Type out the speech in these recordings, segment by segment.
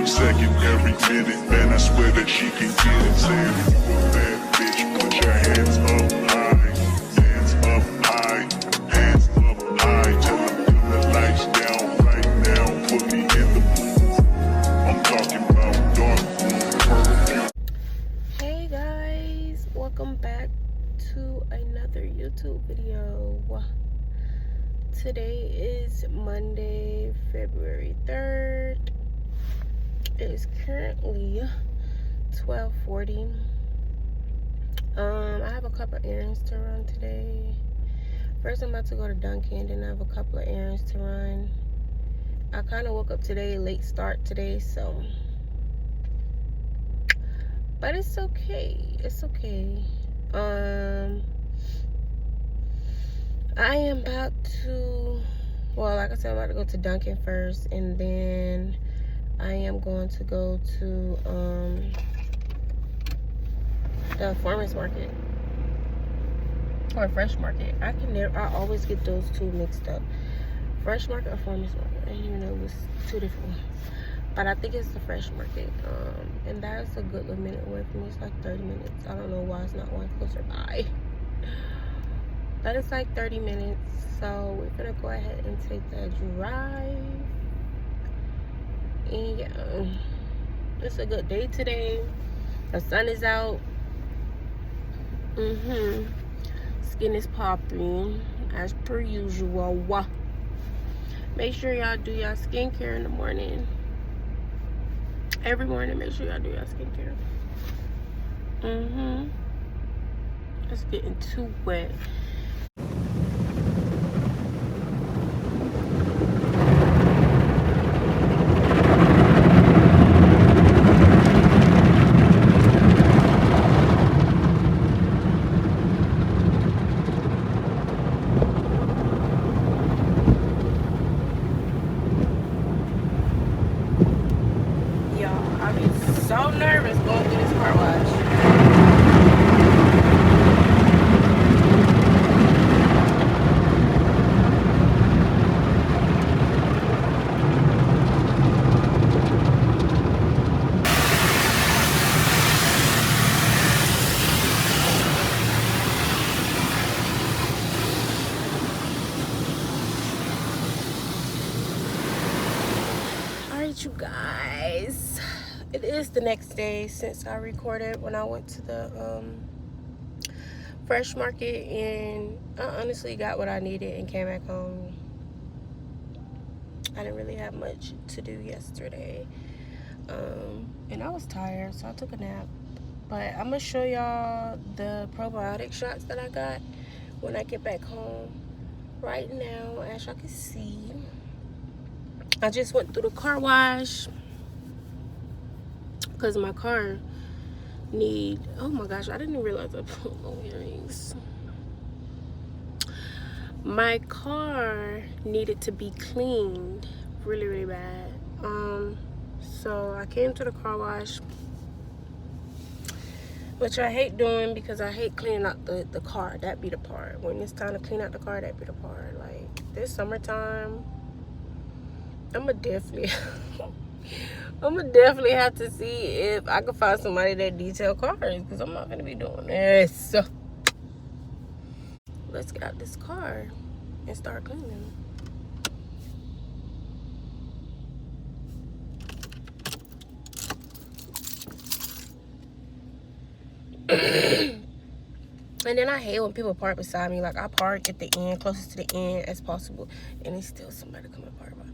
every second, every minute, man, I swear that she can get it. Say if you a bad bitch, put your hands up high, hands up high, hands up high. Tell them dim the lights down right now, put me in the mood. I'm talking about dark room perfume. Hey guys, welcome back to another YouTube video. Today is Monday, February 3rd. It is currently 12:40. I have a couple errands to run today. First, I'm about to go to Dunkin', then I have a couple of errands to run. I kind of woke up today, late start today, so, but it's okay. It's okay. I am about to, well, like I said, I'm about to go to Dunkin' first, and then I am going to go to the farmer's market or fresh market. I always get those two mixed up. Fresh market or farmer's market. I didn't even know it was two different ones, but I think it's the fresh market. And that is a good little minute away from me. It's like 30 minutes. I don't know why it's not one closer by. But it's like 30 minutes, so we're gonna go ahead and take that drive. And yeah, it's a good day today. The sun is out. Skin is popping as per usual. Make sure y'all do y'all skincare in the morning. Every morning, make sure y'all do y'all skincare. It's getting too wet. So nervous going through this car wash. Alright, you guys. It is the next day since I recorded when I went to the fresh market, and I honestly got what I needed and came back home. I didn't really have much to do yesterday, and I was tired, so I took a nap. But I'm gonna show y'all the probiotic shots that I got when I get back home. Right now, as y'all can see, I just went through the car wash because my car oh my gosh, I didn't even realize I put no earrings. My car needed to be cleaned really bad. So I came to the car wash, which I hate doing because I hate cleaning out the car. That be the part. When it's time to clean out the car, that be the part. Like this summertime, I'm gonna definitely have to see if I can find somebody that detail cars, because I'm not gonna be doing this. So let's get out this car and start cleaning. And then I hate when people park beside me. Like I park at the end, closest to the end as possible, and it's still somebody come and park by me.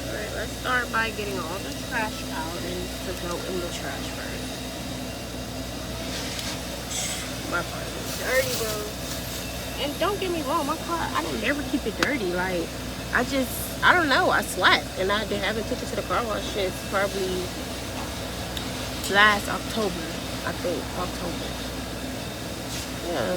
Alright, let's start by getting all the trash out and to go in the trash first. My car is dirty, bro. And don't get me wrong, my car, I don't never keep it dirty. Like, I don't know, I slack. And I haven't took it to the car wash since probably last October, I think. October. Yeah.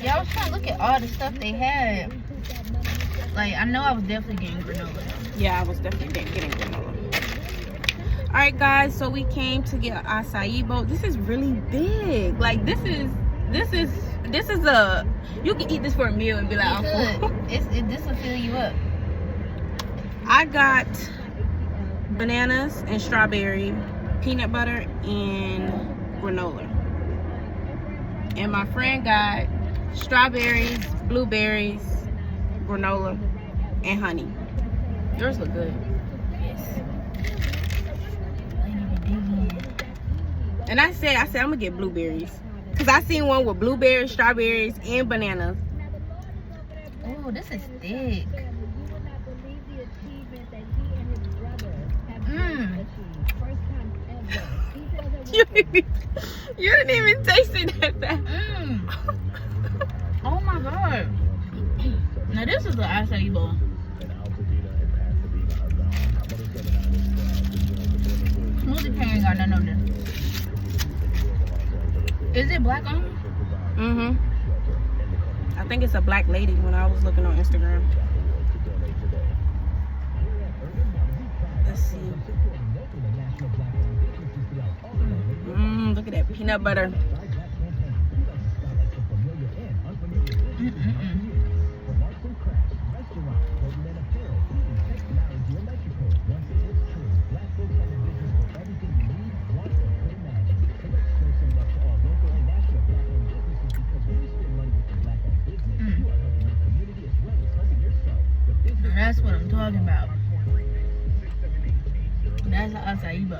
Yeah, I was trying to look at all the stuff they had. Like, I know I was definitely getting granola. Yeah, I was definitely getting granola. All right, guys. So we came to get an acai bowl. This is really big. Like this is a. You can eat this for a meal and be like, I'm full. This will fill you up. I got bananas and strawberry, peanut butter and granola. And my friend got strawberries, blueberries, granola, and honey. Yours look good. Yes. And I said I'm gonna get blueberries. Cause I seen one with blueberries, strawberries, and bananas. Oh, this is thick. You didn't even taste it that bad. Oh my god. Now this is the acai bowl. Smoothie pan ain't got nothing on there. Is it black on? I think it's a black lady when I was looking on Instagram. Let's see. Look at that peanut butter. That's what I'm talking about. That's acai bowl.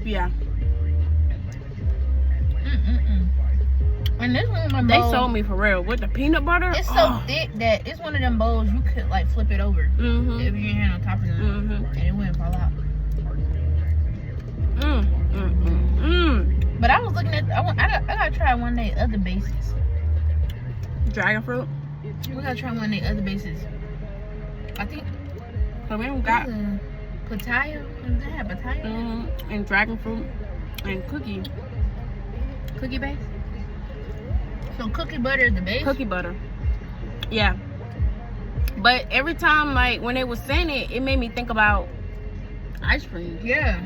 Yeah. And this one of my They bowls, sold me for real with the peanut butter. it's so thick that it's one of them bowls you could like flip it over if you didn't have no topping on it, and it wouldn't fall out. But I was looking at, I gotta try one of their other bases. Dragon fruit. We gotta try one of their other bases. I think. So we don't got Pitaya. Does that have pitaya? and dragon fruit and cookie base. So cookie butter is the base. Cookie butter. Yeah. But every time, like when they was saying it, it made me think about ice cream. Yeah.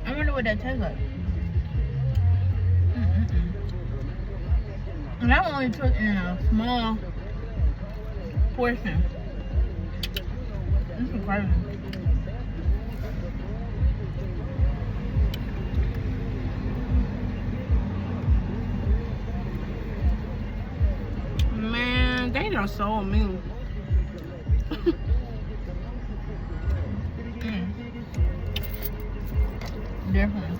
I wonder what that tastes like. And I only took in a small portion. This is crazy. Man, they done sold me. Definitely.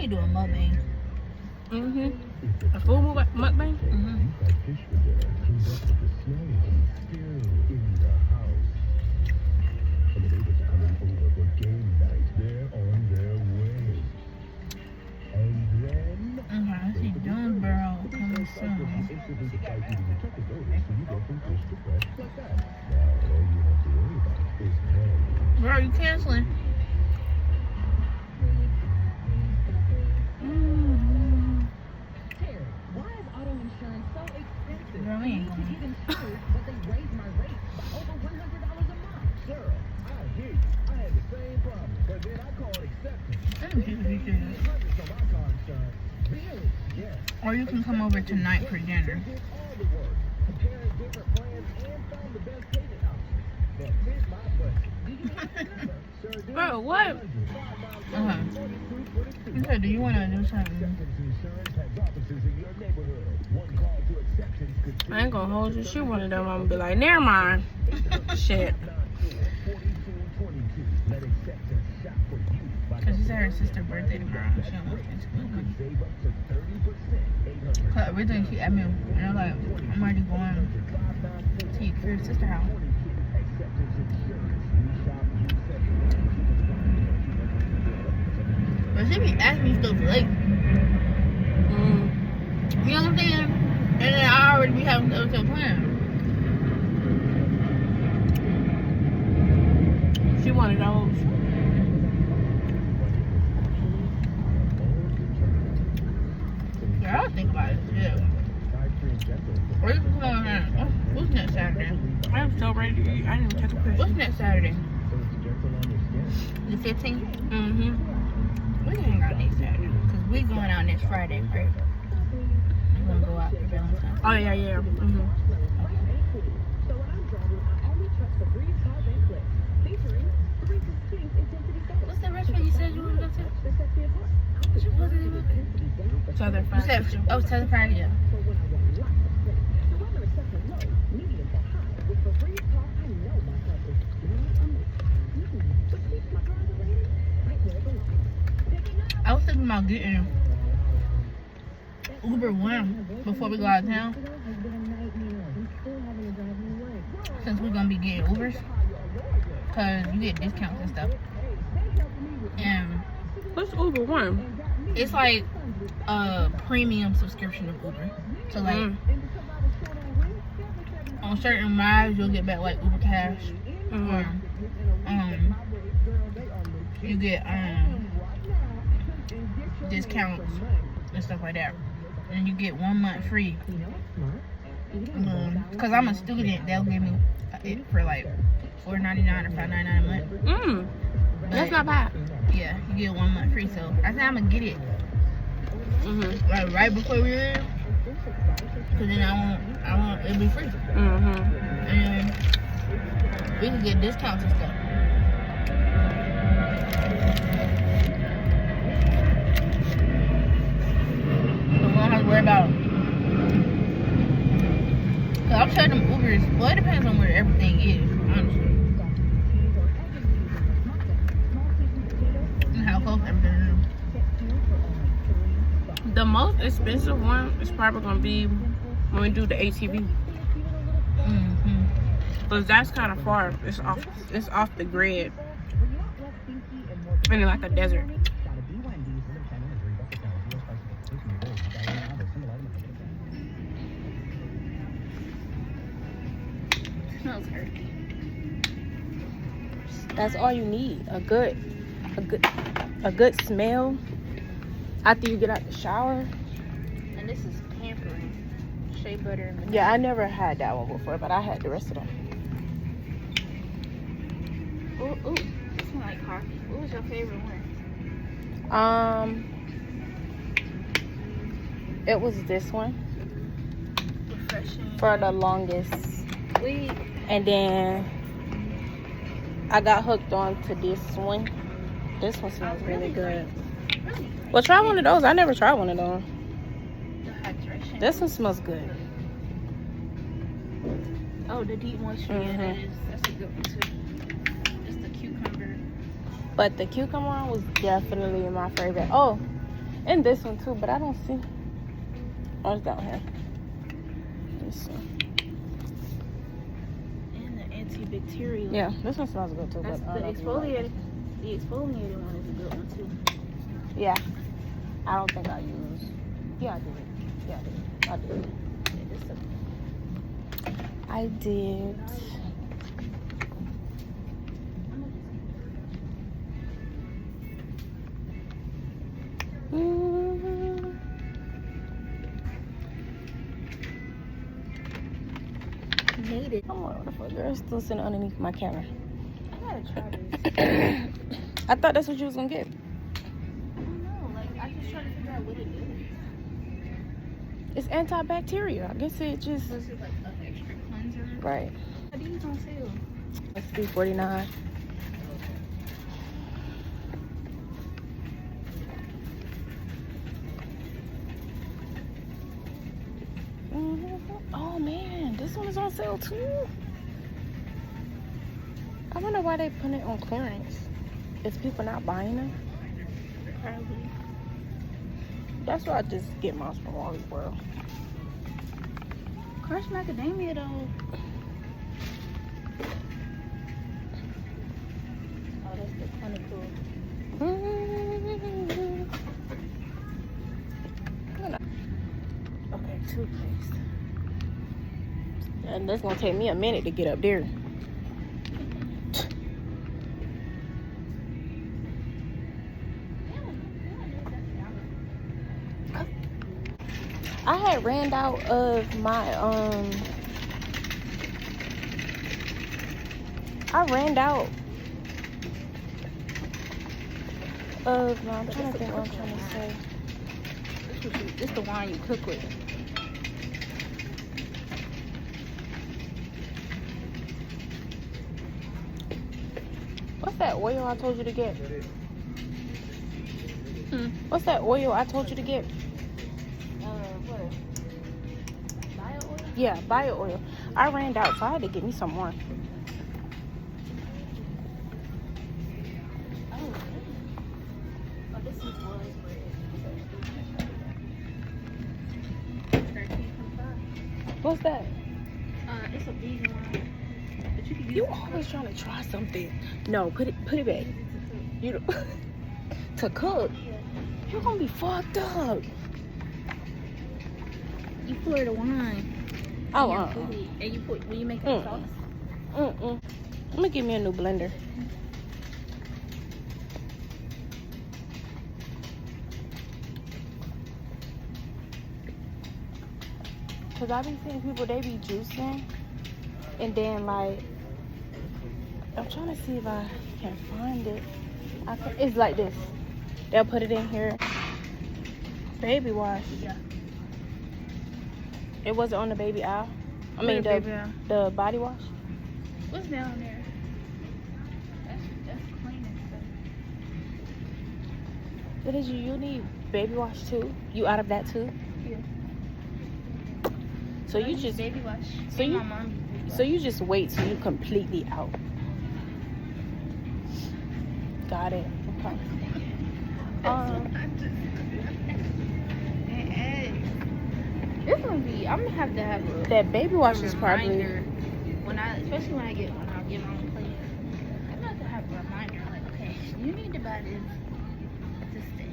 Do a mukbang. A full mukbang? I see Jonesboro coming soon. Girl, you canceling? Girl, we ain't going. Or you can come over tonight for dinner. Bro, what? Okay, do you want to do something? I ain't gonna hold you. She one of them. I'm gonna be like, never mind. Shit. Because it's her sister's birthday tomorrow. She don't want to. Cause originally she asked me, and I'm like, I'm already going to your sister's house. But she be asking me stuff late. You know what I'm saying? And then I already be having other stuff planned. She one of those. Yeah, I'll think about it. Yeah. Or you can come on here. What's next Saturday? I'm so ready to eat. I didn't even take a picture. What's next Saturday? The 15th? We can hang out next Saturday. Because we going out next Friday, right? We're going to go out for Valentine's. Oh, yeah. What's the restaurant you said you wanted to go to? What's your name? Southern Fried. Oh, Southern Fried, yeah. I was thinking about getting Uber One before we go out of town. Since we're gonna be getting Ubers, cause you get discounts and stuff. And what's Uber One? it's like a premium subscription of Uber. So like on certain rides you'll get back like Uber Cash. Or you get discounts and stuff like that. And you get 1 month free. Because I'm a student, they'll give me it for like $4.99 or $5.99 a month. That's not bad. Yeah, you get 1 month free. So I think I'm gonna get it like right before we leave. Cause then I won't it'll be free. And we can get discounts and stuff. So we don't have to worry about. Cause I'm sure them Ubers. Well, it depends on where everything is, honestly. And how close everything is. The most expensive one is probably gonna be when we do the ATV. Cause that's kind of far. It's off the grid. And like a desert. Smells earthy. That's all you need. A good smell after you get out the shower. And this is pampering. Shea butter and vanilla. Yeah, I never had that one before, but I had the rest of them. Ooh, it smells like coffee. What was your favorite one? It was this one Refreshing. for the longest. And then I got hooked on to this one. This one smells really good. Well, try one of those. I never tried one of those. This one smells good. Oh, the deep moisture. Yeah, that's a good one too. It's the cucumber. But the cucumber one was definitely my favorite. Oh, and this one too, but I don't see. Oh, it's down here. This one. And the antibacterial. Yeah, this one smells good too. That's but the exfoliated. The exfoliated one is a good one too. Yeah, I don't think I use. Yeah, I did. Yeah, I did. I did. Made it. I'm on the fuck, girl. It's still sitting underneath my camera. I gotta try this. I thought that's what you was gonna get. I don't know. Like, I just trying to figure out what it is. It's antibacterial. I guess it just. Was it like an extra cleanser? Right. Are these on sale? It's $3.49. Oh man, this one is on sale too. I wonder why they put it on clearance. Is people not buying them? Probably. That's why I just get mine from Wally's World. Crush macadamia though. Oh, that's the clinical. Okay, toothpaste. And that's gonna take me a minute to get up there. I had ran out of my I'm trying to think what I'm trying to say. This the wine you cook with. What's that oil I told you to get? What's that oil I told you to get? What? Bio oil? Yeah, bio oil. I ran out, so I had to get me some more. Oh, this is was What's that? it's a vegan wine. But you can use You always trying to try something. No, put it back. You don't- to cook. You're gonna be fucked up. You pour the wine. Oh, And you put when you make the sauce. I'm gonna give me a new blender. Cause I be seeing people, they be juicing, and then like, I'm trying to see if I can find it. It's like this. They'll put it in here. Baby wash. Yeah. It wasn't on the baby aisle. I mean the body wash. What's down there? That's clean and stuff. What is you need baby wash too? You out of that too? Yeah. So you just baby wash. So you my mom used baby wash. so you just wait till you completely out. Got it. Okay. It's gonna be. I'm gonna have to have a That baby wash is probably. reminder especially when I get my own place. I'm gonna have to have a reminder. Like, okay, you need to buy this to stay.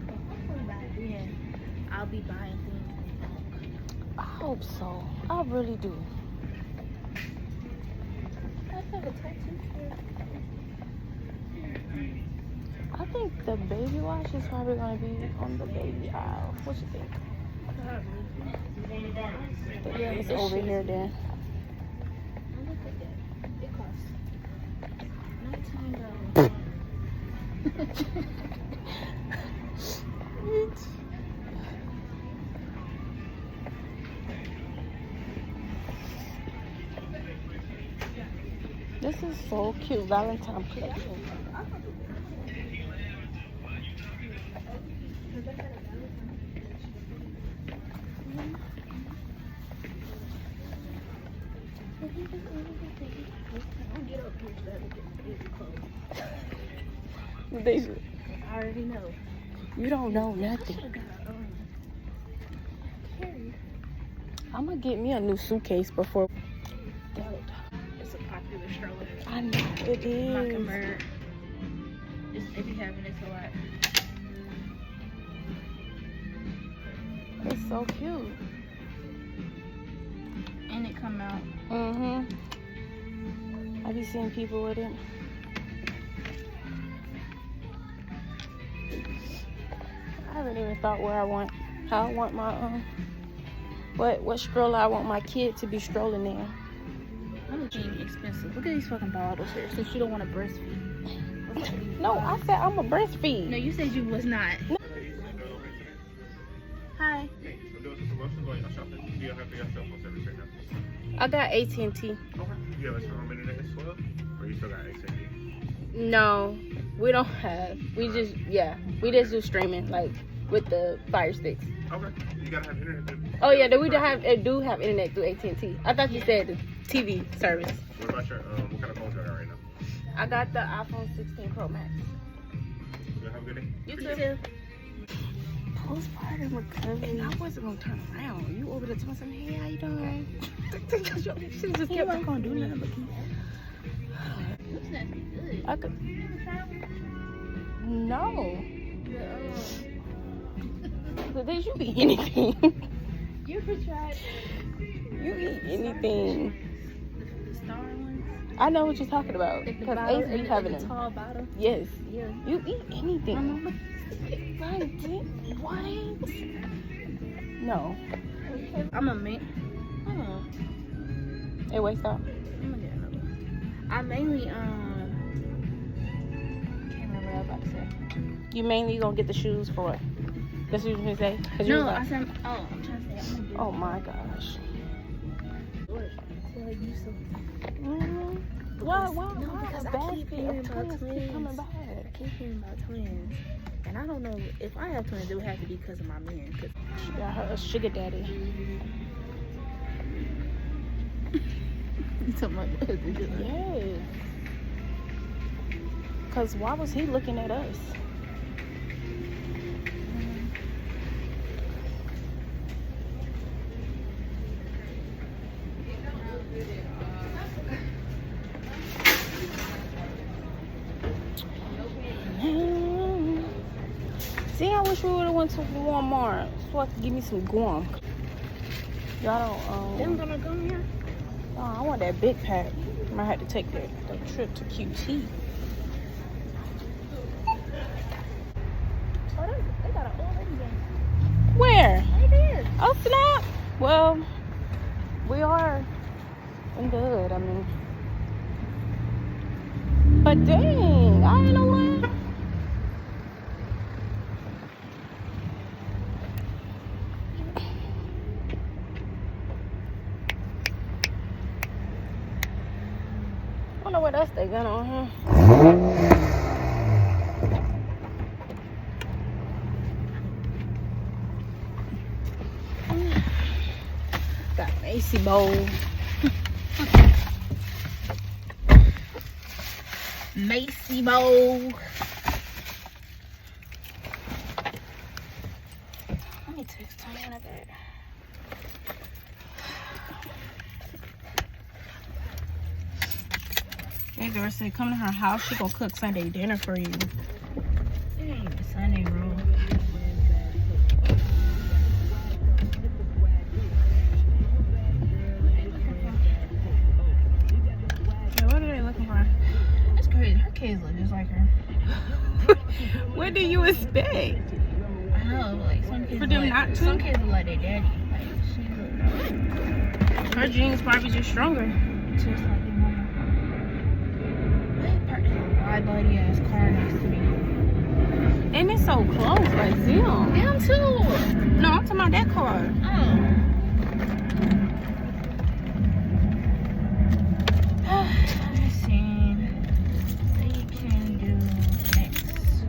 But hopefully by then, I'll be buying things. I hope so. I really do. I have a tattoo. I think the baby wash is probably gonna be on the baby aisle. What you think? Yeah, it's over here then. Look at that. It costs $19. This is so cute, Valentine collection. They should. I already know. You don't know nothing. I'm gonna get me a new suitcase before. It's a popular stroller. I know it is. Mockingbird. They be having this a lot. It's so cute. And it come out. I be seeing people with it. I haven't even thought how I want my what stroller I want my kid to be strolling in. I'm being expensive. Look at these fucking bottles here. Since you don't want to breastfeed. No, I said I'm a breastfeed. No, you said you was not. No. Hi. I got AT&T. Okay. You have a strong internet as well? Or you still got AT&T? No, we don't have. We just do streaming like with the Fire Sticks. Okay. You gotta have internet then. Oh yeah, we do have internet through AT&T. I thought you said the TV service. What about your what kind of phone do you got right now? I got the iPhone 16 Pro Max. You have a good day? You too. Postpartum recovery. And I wasn't gonna turn around. You over there telling me, hey, how you doing? She just kept on gonna do nothing but keep. I could. No. But then you eat anything. You ever tried? You eat anything. The star ones? I know what you're talking about. Because Ace be having the them. tall bottle. Yes. Yeah. You eat anything. Right, what? No. I'm a man. Hey, wait, stop. I'm gonna get another one. I mainly can't remember what I was about to say. You mainly gonna get the shoes for what? That's what you gonna say? No, I said. Oh, I'm trying to say. I'm gonna do. Oh my gosh. Why? No, because I keep hearing about twins. Coming back. I keep hearing about twins, and I don't know if I have twins. It would have to be because of my man. Cause She got her a sugar daddy. you talking about that? Yes. Cause why was he looking at us? See, I wish we would have went to Walmart so I could give me some gum. Y'all don't, Them gonna come here? oh, I want that big pack. I might have to take that trip to QT. Oh, they got an old lady game. Where? Right there. Oh, snap. Well, we are in the hood, I mean. But dang, I don't know what. I don't know what else they got on here. Got Macy bowl. Macy bowl. Let me text Tanya that. Hey, Dora said, come to her house. She gonna cook Sunday dinner for you. Sunday roll. Yeah, what are they looking for? That's crazy. Her kids look just like her. What do you expect? I know, like some kids. For them not to? Some kids look like their daddy. Like Her genes probably just stronger. just like their mama. They parked in a wide body ass car next to me. And it's so close, like them. Them too. No, I'm talking about that car. Oh. Let's see. We can do next.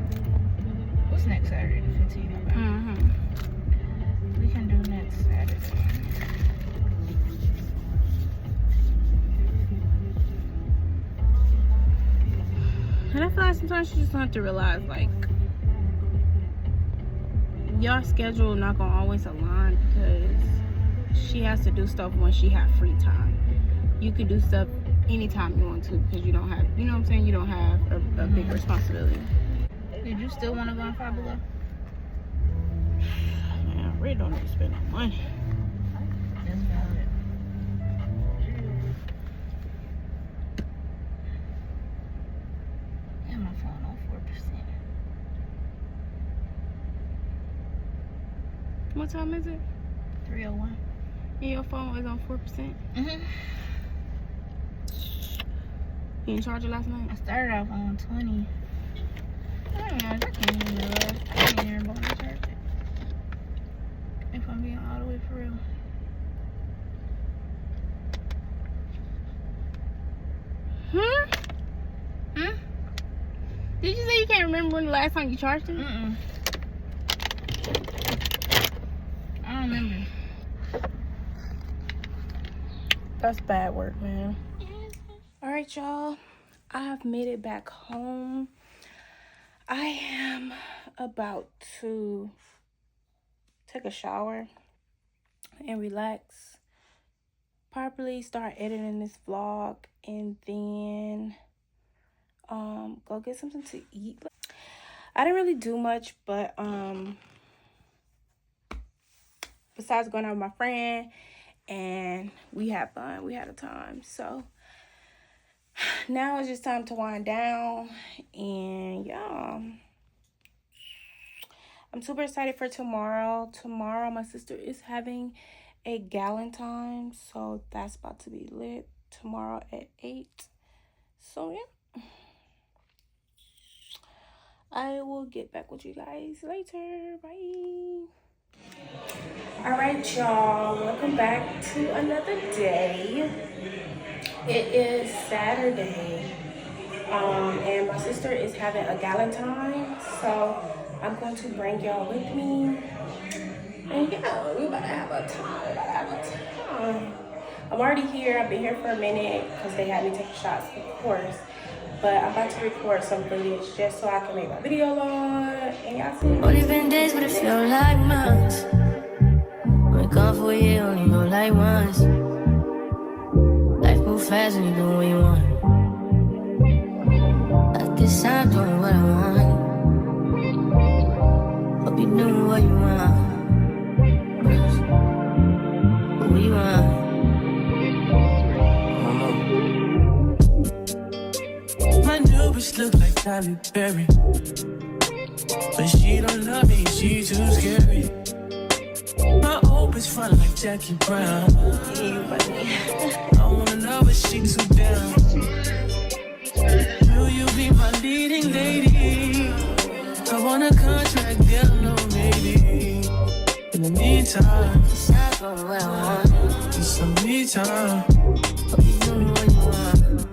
What's next Saturday? The 15th. Mm-hmm. We can do next Saturday. And I feel like sometimes you just have to realize, like, your schedule not gonna always align because she has to do stuff when she have free time. You could do stuff anytime you want to because you don't have, you know what I'm saying? You don't have a big responsibility. Did you still want to go on Five Below? Man, I really don't need to spend no money. That's valid. Yeah, my phone on 4%. What time is it? 301. And your phone is on 4%. Mhm. You didn't charge it last night? I started off on 20. I don't know. I can't even realize. I can't even remember to charge it. If I'm being all the way for real. Did you say you can't remember when the last time you charged it? Mm-mm. I don't remember. That's bad work, man. Alright, y'all. I have made it back home. I am about to take a shower and relax. Properly start editing this vlog and then go get something to eat. I didn't really do much, but besides going out with my friend and we had fun, we had a time. So now it's just time to wind down, and yeah, I'm super excited for tomorrow. Tomorrow my sister is having a galentine, so that's about to be lit tomorrow at 8. So yeah, I will get back with you guys later. Bye. All right, y'all, welcome back to another day. It is Saturday, and my sister is having a galentine, so I'm going to bring y'all with me. And yeah, we about to have a time. I'm already here. I've been here for a minute because they had me take shots, of course. But I'm about to record some footage just so I can make my video long. And y'all see. Only been days, but it feel like months. Been gone for a year, only know like once. Life move fast when you do what you want. At this time, doing what I want. Hope you doing what you want. What we want. My new bitch look like Tyler Perry, but she don't love me, she too scary. My old bitch front like Jackie Brown. I wanna know if she too down. Will you be my leading lady? I want a contract, girl, no maybe. In the meantime, It's not going where I want. it's some me time. Hope you do what you want.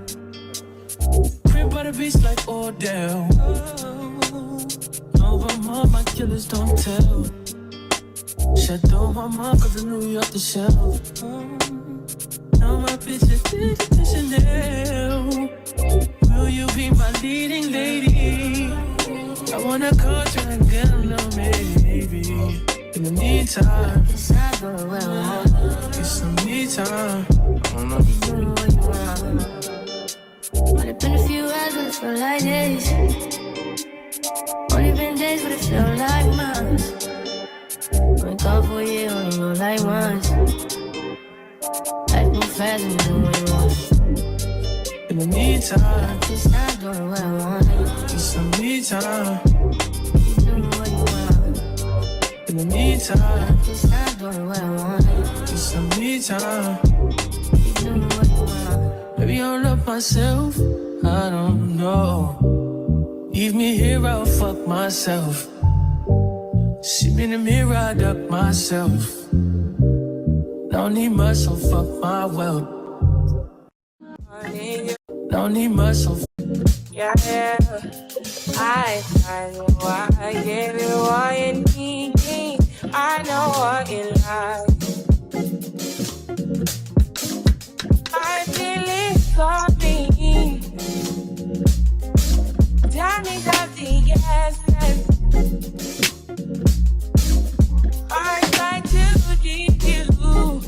Crib by the beach like Odell. Over my killers don't tell. Shadow my mark of the New York the shelf. Now my bitch is the Chanel. Will you be my leading lady? I want a contract, girl, no maybe. In the meantime, It's not going where I want. it's some me time. Hope you do what you want. But it's been a few hours, but it feel like days. Only been days, but it feel like months. Been gone for a year, only know like once. Life move fast and you do what you want. In the meantime, It's not going where I want. it's some me time. You do what you want. In the meantime, It's not going where I want. it's some me time. You do what you want. Maybe I don't love myself, I don't know. Leave me here, I'll fuck myself. See me in the mirror, I duck myself. Don't need much, so fuck my wealth. Don't need much, so Yeah, I know I give you all you need. I know what you like. I feel it coming. Tell me that the yes. I try to give you,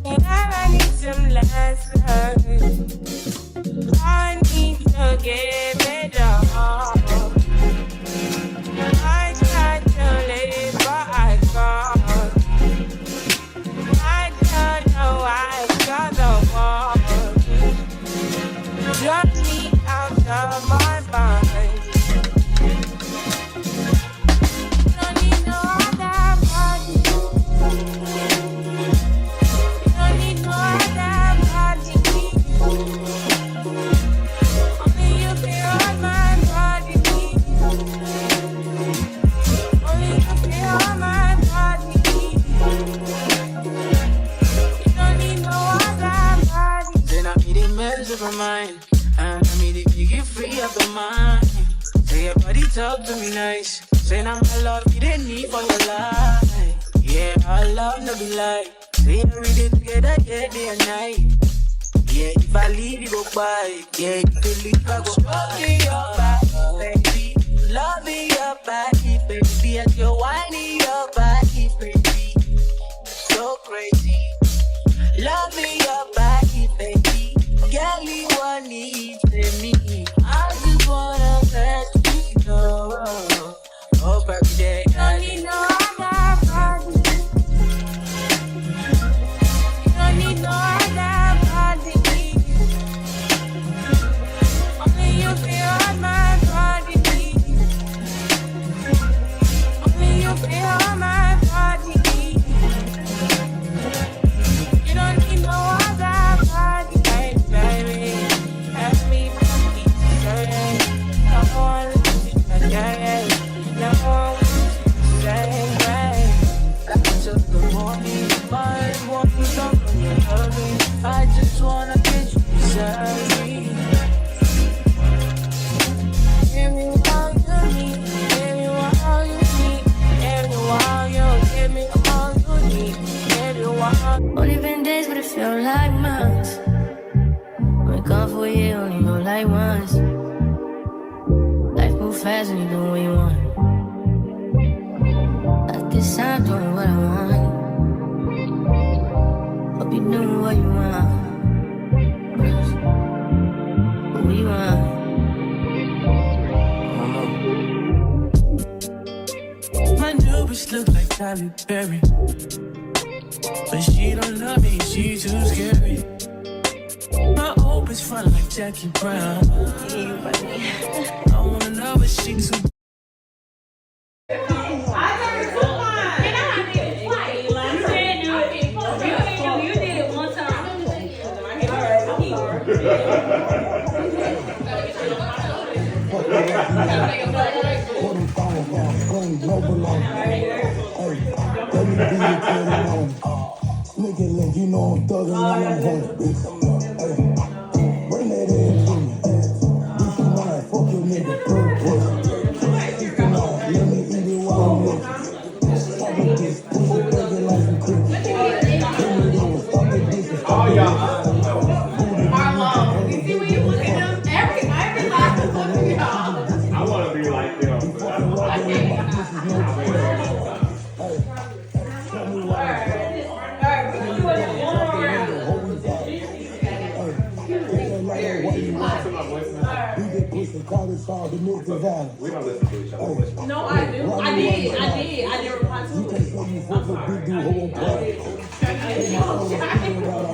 and I need some lessons. I need to give it all. I tried to live, but I can't. I don't know why I got the wall. Drop me out of my mind. Don't need no other body. Don't need no other body. Only you feel on my body. Only you feel on my body. You don't need no other body. then I need a mess of my mind. And I need to get free of the mind. Say your body talk to me nice. Say now my love you didn't need for your life. Yeah, our love no be like. Say every day together, yeah, day and night. Yeah, if I leave you go by. Yeah, if you leave I go fucking your body, baby. Loving your body, baby. As you're whining your body, baby. So crazy. Loving your body, baby. Girl, you want need me. I just wanna let you know. Oh, every day I Don't need no other body. Don't need no other body. Only you feel on my body. Only you feel on my body. You don't need no other body, baby. Ask me, baby, say, no one, yeah, no one, say, till the morning, my walk is up on your early. I just wanna get you beside me. give me all you need, give me all you need, give me all you, give me all you need, give me all. Only been days, but it feel like months. Been gone for a year, only know like once. Life move fast and you do what you want. At this time, doing what I want. Hope you do what you want. What you want. My new bitch look like Tyler Perry. But she don't love me, she too scary. My old bitch front like Jackie Brown. I wanna know if she too. Nigga, you know I'm thugging when I'm horny, bitch. Bring that ass to me. Bitch, you mine. Fuck your nigga. Third pussy. 69. Let me eat it while I'm looking. Stop with this. Push it back in like some cookies. Bring it in. Stop the dishes. Stop the You see when you look at them, every life is looking at y'all. I want to be like them. I can't. We don't listen to each other. No, I do. I did. I did reply to it. Good. That means you can think right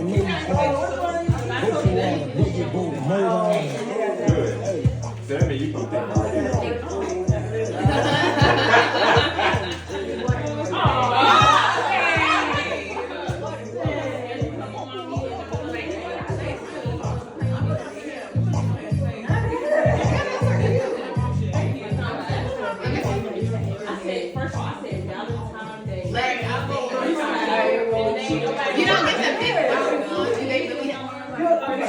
You don't get the picture. Do they really have one?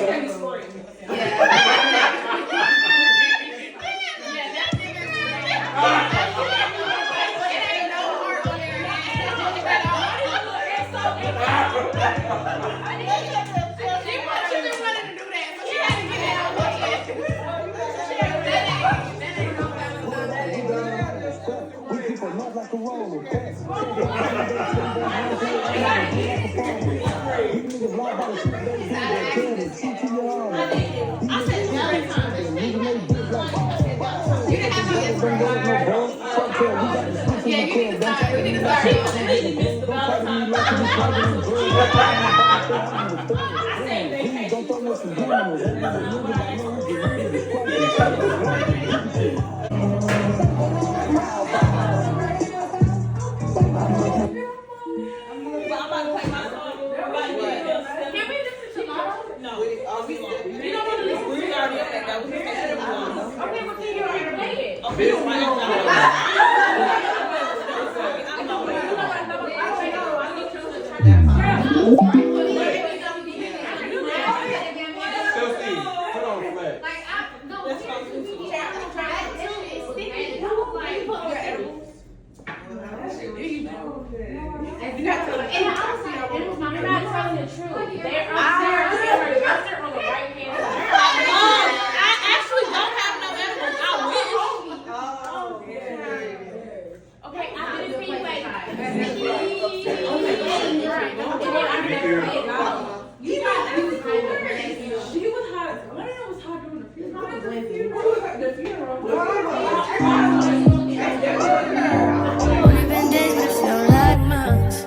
Only been days, but it feel like months.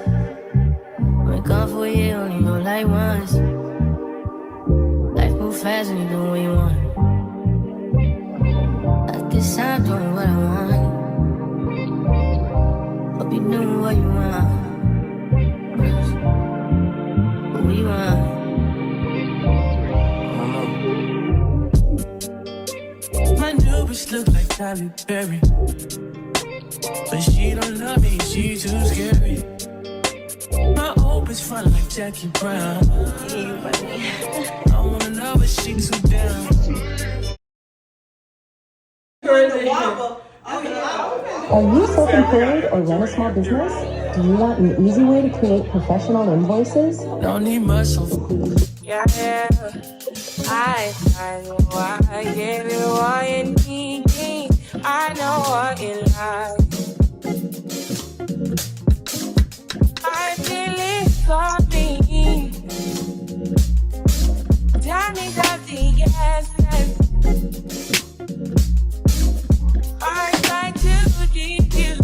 Been gone for a year, only know like once. Life move fast when you do what you want. At this time, doing what I want. Hope you doing what you want. What we want. My new bitch look like Tyler Perry, but she don't love me, she too scary. My old bitch front like Jackie Brown. I wanna know if she too down. Are you self-employed or run a small business? Do you want an easy way to create professional invoices? Don't need muscle. Yeah, I give you what you need. I know what you like. I feel it for me. Tell me that the yes. I try to give you,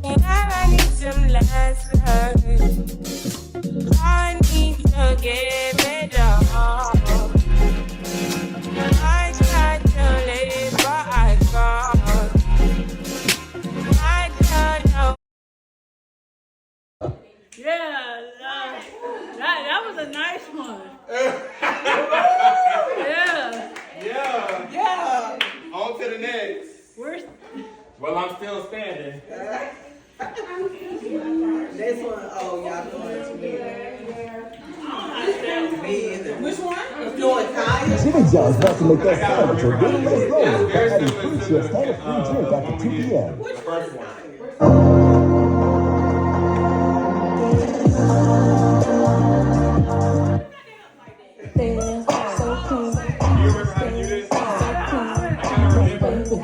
and I need some lessons. I need to give it all. I Well, I'm still standing. This one, oh, y'all doing it to me. Which one? Doing tires? Jimmy John's about to make that sandwich a little less lonely by adding free chips and a free drink after 2 p.m. The first one. You remember how to do this? I can't remember.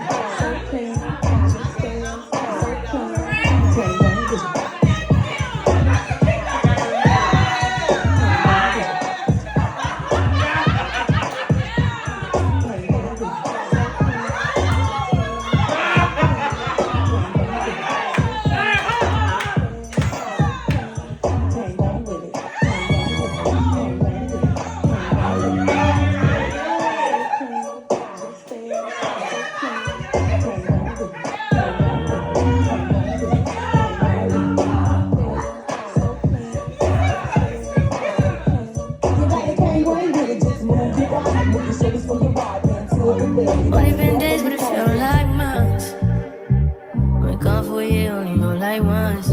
Only been days, but it felt like months. Been gone for a year, only know like once.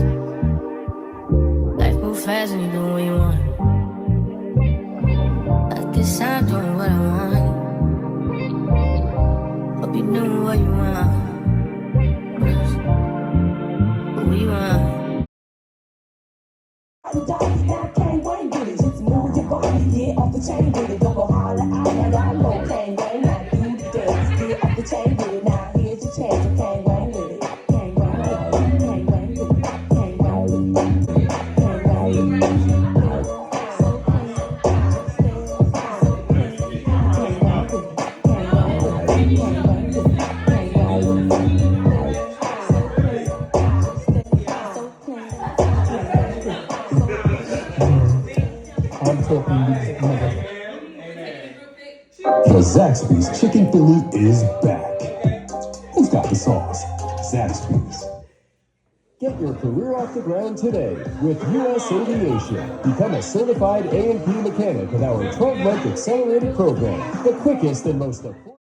Life moves fast and you do what you want. At this time, doing what I want. Hope you doing what you want. What you want. I can't wait with it. Just move your body, get off the chain with it. Don't go holler out, now y'all know can't wait. Now do the dance, get off the chain with it. Now here's your chance, you can't wait with it. Can't wait with it, can't wait with it, can't wait with it, can't wait with it. I'm talking these nuggets. The Zaxby's Chicken Philly is back. Who's got the sauce? Zaxby's. Get your career off the ground today with U.S. Aviation. Become a certified A&P mechanic with our 12-month accelerated program, the quickest and most affordable.